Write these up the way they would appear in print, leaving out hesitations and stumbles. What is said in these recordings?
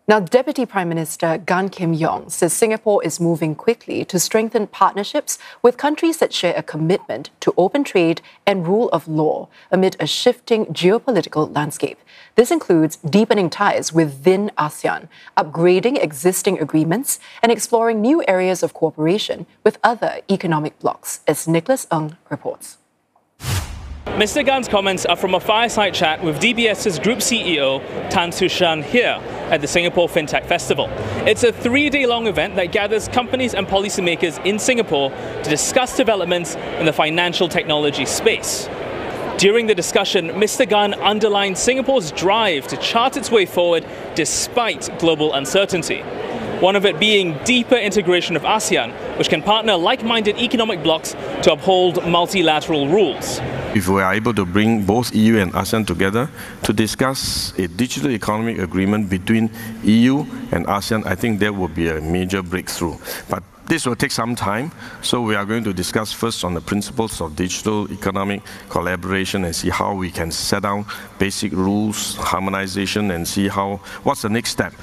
Now, Deputy Prime Minister Gan Yong says Singapore is moving quickly to strengthen partnerships with countries that share a commitment to open trade and rule of law amid a shifting geopolitical landscape. This includes deepening ties within ASEAN, upgrading existing agreements, and exploring new areas of cooperation with other economic blocs, as Nicolas reports. Mr. Gan's comments are from a fireside chat with DBS's Group CEO, Nasyrah, here at the Singapore Fintech Festival. It's a 3-day-long event that gathers companies and policymakers in Singapore to discuss developments in the financial technology space. During the discussion, Mr. Gan underlined Singapore's drive to chart its way forward despite global uncertainty. One of it being deeper integration of ASEAN, which can partner like-minded economic blocs to uphold multilateral rules. If we are able to bring both EU and ASEAN together to discuss a digital economic agreement between EU and ASEAN, I think that would be a major breakthrough. But this will take some time, so we are going to discuss first on the principles of digital economic collaboration and see how we can set down basic rules, harmonization, and see what's the next step.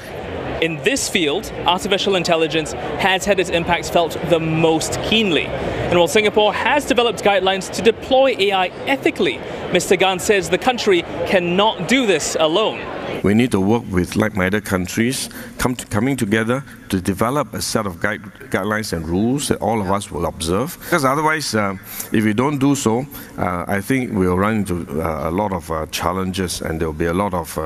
In this field, artificial intelligence has had its impacts felt the most keenly. And while Singapore has developed guidelines to deploy AI ethically, Mr. Gan says the country cannot do this alone. We need to work with like-minded countries coming together to develop a set of guidelines and rules that all of us will observe. Because otherwise, if we don't do so, I think we'll run into a lot of challenges and there will be a lot of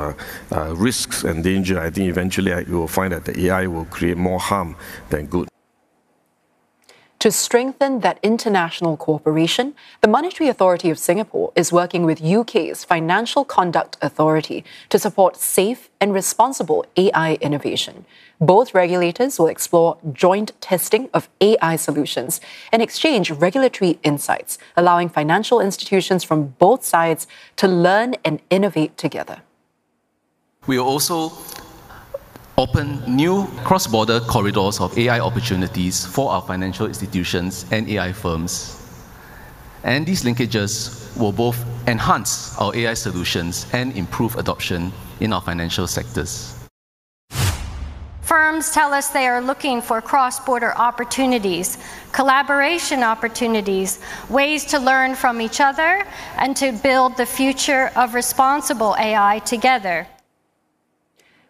risks and danger. I think eventually we will find that the AI will create more harm than good. To strengthen that international cooperation, the Monetary Authority of Singapore is working with UK's Financial Conduct Authority to support safe and responsible AI innovation. Both regulators will explore joint testing of AI solutions and exchange regulatory insights, allowing financial institutions from both sides to learn and innovate together. We will also open new cross-border corridors of AI opportunities for our financial institutions and AI firms. And these linkages will both enhance our AI solutions and improve adoption in our financial sectors. Firms tell us they are looking for cross-border opportunities, collaboration opportunities, ways to learn from each other and to build the future of responsible AI together.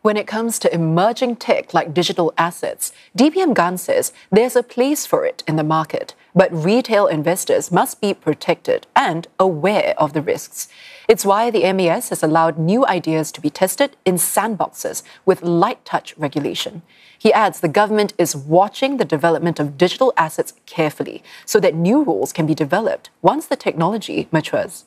When it comes to emerging tech like digital assets, DPM Gan says there's a place for it in the market, but retail investors must be protected and aware of the risks. It's why the MAS has allowed new ideas to be tested in sandboxes with light touch regulation. He adds the government is watching the development of digital assets carefully so that new rules can be developed once the technology matures.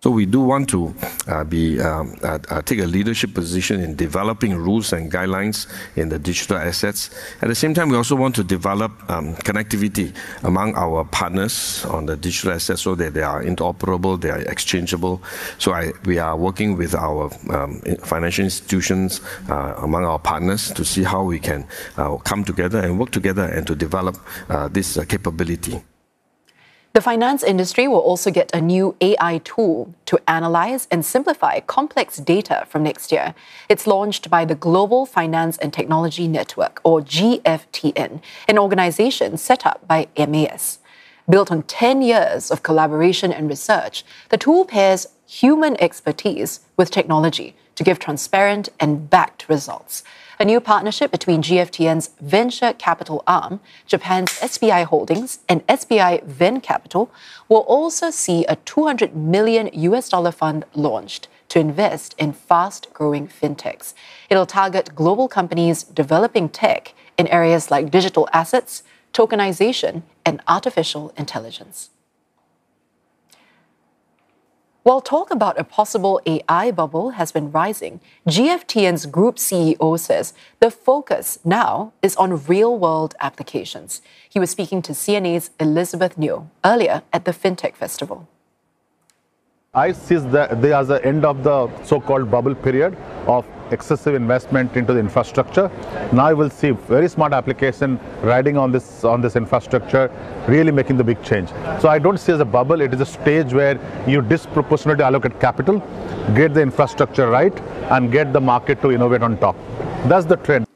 So we do want to take a leadership position in developing rules and guidelines in the digital assets. At the same time, we also want to develop connectivity among our partners on the digital assets so that they are interoperable, they are exchangeable. So we are working with our financial institutions, among our partners, to see how we can come together and work together and to develop this capability. The finance industry will also get a new AI tool to analyze and simplify complex data from next year. It's launched by the Global Finance and Technology Network, or GFTN, an organization set up by MAS. Built on 10 years of collaboration and research, the tool pairs human expertise with technology to give transparent and backed results. A new partnership between GFTN's venture capital arm, Japan's SBI Holdings, and SBI Ven Capital will also see a $200 million fund launched to invest in fast-growing fintechs. It'll target global companies developing tech in areas like digital assets, tokenization, and artificial intelligence. While talk about a possible AI bubble has been rising, GFTN's group CEO says the focus now is on real-world applications. He was speaking to CNA's Elizabeth Neo earlier at the Fintech Festival. I see that they are the end of the so-called bubble period of excessive investment into the infrastructure. Now you will see very smart application riding on this infrastructure, really making the big change. So I don't see it as a bubble. It is a stage where you disproportionately allocate capital, get the infrastructure right, and get the market to innovate on top. That's the trend.